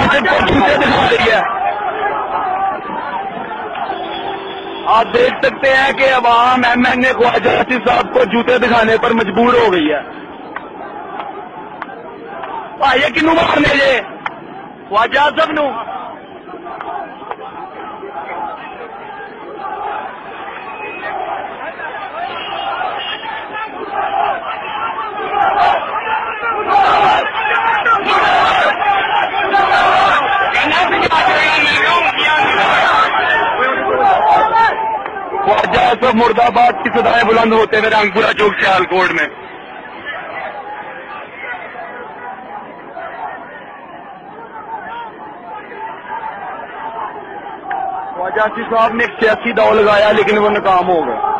जूते दिखा रही है। आप देख सकते हैं कि अवाम MNA ख्वाजा आसिफ साहब को जूते दिखाने पर मजबूर हो गई है। भाई किनू मारने जे ख्वाजा आसिफ नू? ख्वाजा आसिफ मुर्दाबाद की सदाएं बुलंद होते हुए रंगपुरा चौक सियालकोट में। ख्वाजा आसिफ साहब ने 86 दाव लगाया लेकिन वो नाकाम हो गए।